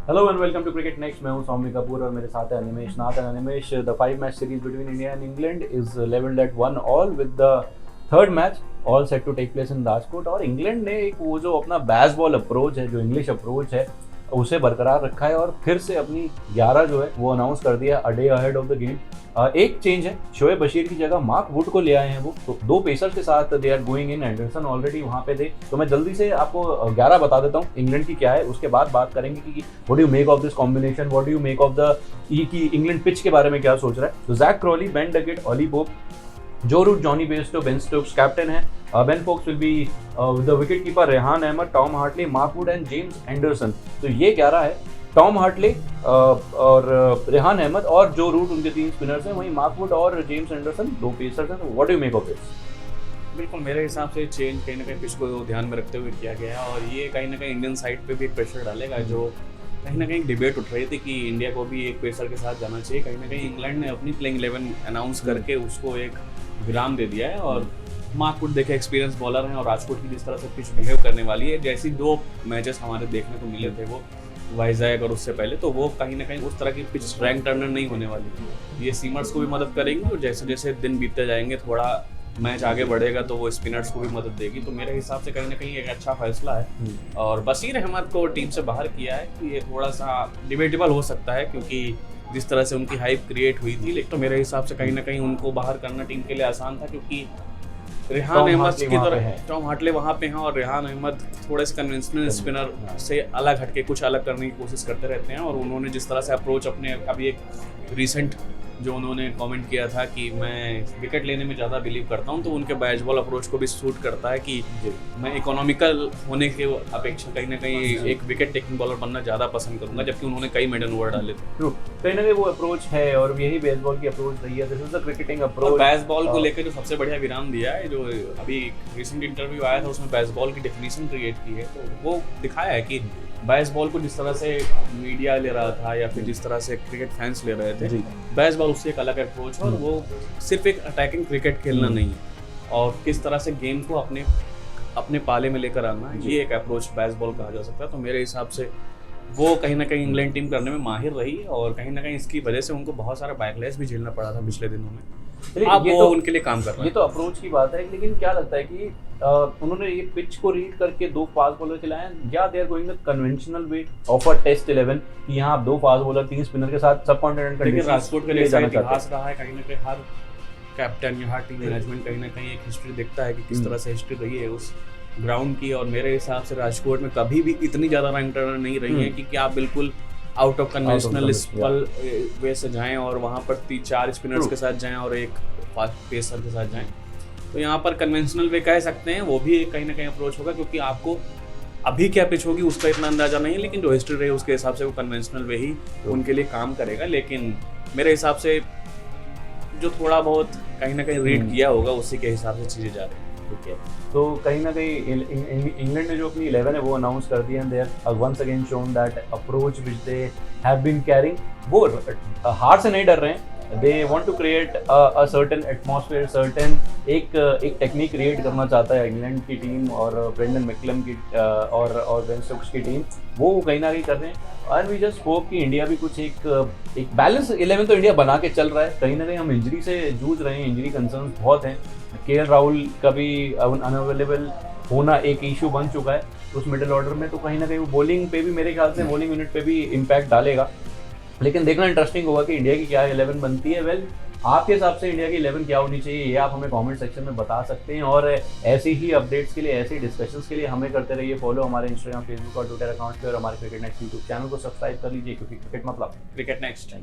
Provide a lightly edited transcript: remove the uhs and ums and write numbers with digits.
Hello and welcome to cricket next. मैं हूं सौम्य कपूर और मेरे साथ है Animesh Nath. Animesh, the 5 match series between India and England is levelled at 1-1 with the third match all set to take place in Rajkot. और England ने एक वो जो अपना बैस बॉल अप्रोच है, जो इंग्लिश अप्रोच है, उसे बरकरार रखा है और फिर से अपनी 11 जो है वो अनाउंस कर दिया a day ahead of the game. एक चेंज है, शोएब बशीर की जगह मार्क वुड को ले आए हैं वो। तो 2 पेसर्स के साथ they are going in. Anderson already वहां पे थे। तो मैं जल्दी से आपको 11 बता देता हूँ इंग्लैंड की क्या है, उसके बाद बात करेंगे कि what do you make of this combination, what do you make of the की इंग्लैंड पिच के बारे में क्या सोच रहा है। तो Jack Crawley, Ben Duckett, Ollie Pope, Joe Root, Jonny Bairstow, Ben Stokes captain है। Ben Foakes will be the wicket keeper, Rehan Ahmed, Tom Hartley, Mark Wood and James Anderson. तो ये 11 है। टॉम हार्टले और रेहान अहमद और जो रूट, उनके 3 स्पिनर्स हैं। वहीं मार्क वुड और जेम्स एंडरसन 2 पेसर्स हैं। तो what do you make of this? बिल्कुल, मेरे हिसाब से चेंज कहीं ना कहीं पिच को ध्यान में रखते हुए किया गया है और ये कहीं ना कहीं इंडियन साइड पे भी एक प्रेशर डालेगा। जो कहीं ना कहीं डिबेट उठ रही थी कि इंडिया को भी एक पेसर के साथ जाना चाहिए। कहीं ना कहीं इंग्लैंड ने अपनी प्लेइंग 11 अनाउंस करके उसको एक विराम दे दिया है। और मार्क वुड देखे एक्सपीरियंस बॉलर हैं और राजकोट की जिस तरह से पिच बिहेव करने वाली है, जैसी 2 मैचेस हमारे देखने को मिले थे वो वाइजैक और उससे पहले, तो वो कहीं ना कहीं उस तरह की पिच रैंक टर्नर नहीं होने वाली। ये सीमर्स को भी मदद करेंगी और जैसे जैसे दिन बीतते जाएंगे, थोड़ा मैच आगे बढ़ेगा तो वो स्पिनर्स को भी मदद देगी। तो मेरे हिसाब से कहीं ना कहीं एक अच्छा फैसला है। और बशीर अहमद को टीम से बाहर किया है कि ये थोड़ा सा डिबेटेबल हो सकता है, क्योंकि जिस तरह से उनकी हाइप क्रिएट हुई थी। लेकिन तो मेरे हिसाब से कहीं ना कहीं उनको बाहर करना टीम के लिए आसान था, क्योंकि रेहान अहमद की तरह टॉम हार्टले वहाँ पे हैं और रेहान अहमद थोड़े से कन्वेंशनल स्पिनर से अलग हटके कुछ अलग करने की कोशिश करते रहते हैं। और उन्होंने जिस तरह से अप्रोच अपने अभी एक रिसेंट जो उन्होंने कमेंट किया था कि मैं विकेट लेने में ज़्यादा बिलीव करता हूं, तो उनके बैच बॉल अप्रोच को भी सूट करता है कि मैं इकोनॉमिकल होने के अपेक्षा कहीं ना कहीं एक विकेट टेकिंग बॉलर बनना ज़्यादा पसंद करूंगा, जबकि उन्होंने कई मेडन ओवर डाले थे। कहीं ना कहीं वो अप्रोच है और यही बेसबॉल की अप्रोच रही है। This is the cricketing approach. Bazball को लेकर जो सबसे बढ़िया विराम दिया है, जो अभी रिसेंट इंटरव्यू आया था उसमें बैस बॉल की डेफिनेशन क्रिएट की है, तो वो दिखाया है कि बैस बॉल को जिस तरह से मीडिया ले रहा था या फिर जिस तरह से क्रिकेट फैंस ले रहे थे, बैस बॉल उससे एक अलग अप्रोच है। और वो सिर्फ एक अटैकिंग क्रिकेट खेलना नहीं है और किस तरह से गेम को अपने पाले में लेकर आना है, ये एक अप्रोच बैस बॉल कहा जा सकता है। तो मेरे हिसाब से वो कहीं ना कहीं इंग्लैंड टीम करने में माहिर रही और कहीं ना कहीं इसकी वजह से उनको बहुत सारा बैकलैश भी झेलना पड़ा था पिछले दिनों में। अब ये वो तो उनके लिए काम कर रहा है। ये तो अप्रोच की बात है, लेकिन क्या लगता है कि उन्होंने ये पिच को रीड करके 2 फास्ट बॉलर खिलाए हैं, या they are going the conventional way of a test 11 कि यहाँ आप 2 फास्ट बॉलर 3 स्पिनर के साथ सब कॉन्टिनेंट लेकिन राजकोट के लिए इतिहास रहा है। कहीं ना कहीं हर कैप्टन या हर टीम मैनेजमेंट कहीं ना कहीं एक हिस्ट्री देखता है कि किस तरह से हिस्ट्री रही है उस ग्राउंड की। और मेरे हिसाब से राजकोट में कभी भी इतनी ज़्यादा रैंक टर्नर नहीं रही है कि आप बिल्कुल आउट ऑफ कन्वेंशनल वे से जाएं और वहाँ पर 3-4 स्पिनर्स के साथ जाएं और एक फास्ट पेसर के साथ जाएं। तो यहाँ पर कन्वेंशनल वे कह सकते हैं, वो भी कहीं ना कहीं अप्रोच होगा, क्योंकि आपको अभी क्या पिच होगी उसका इतना अंदाजा नहीं है, लेकिन जो हिस्ट्री रही उसके हिसाब से वो कन्वेंशनल वे ही उनके लिए काम करेगा। लेकिन मेरे हिसाब से जो थोड़ा बहुत कहीं ना कहीं रीड किया होगा उसी के हिसाब से चीज़ें जा रही हैं। ठीक है, तो कहीं ना कहीं इंग्लैंड ने जो अपनी 11 है वो अनाउंस कर दिया, and they are once again shown that approach which they have been carrying. वो हार से नहीं डर रहे हैं। They want to create a certain atmosphere, certain एक टेक्निक क्रिएट करना चाहता है इंग्लैंड की टीम और ब्रेंडन मैकलम की और बेन स्टोक्स की टीम, वो कहीं ना कहीं कर रहे हैं। एंड वी जस्ट होप कि इंडिया भी कुछ एक बैलेंस 11 तो इंडिया बना के चल रहा है। कहीं ना कहीं हम इंजरी से जूझ रहे हैं, इंजरी कंसर्न्स बहुत हैं। केएल राहुल का भी अनअवेलेबल होना एक इशू बन चुका है उस मिडिल ऑर्डर में। तो कहीं ना कहीं वो बॉलिंग पे भी, मेरे ख्याल से बॉलिंग यूनिट पे भी इम्पैक्ट डालेगा। लेकिन देखना इंटरेस्टिंग होगा कि इंडिया की क्या 11 बनती है। वेल, आपके हिसाब से इंडिया की 11 क्या होनी चाहिए, ये आप हमें कमेंट सेक्शन में बता सकते हैं। और ऐसी ही अपडेट्स के लिए, ऐसी डिस्कशंस के लिए हमें करते रहिए फॉलो हमारे इंस्टाग्राम, फेसबुक और ट्विटर अकाउंट पे, और हमारे क्रिकेट नेक्स्ट यूट्यूब चैनल को सब्सक्राइब कर लीजिए, क्योंकि क्रिकेट मतलब क्रिकेट नेक्स्ट।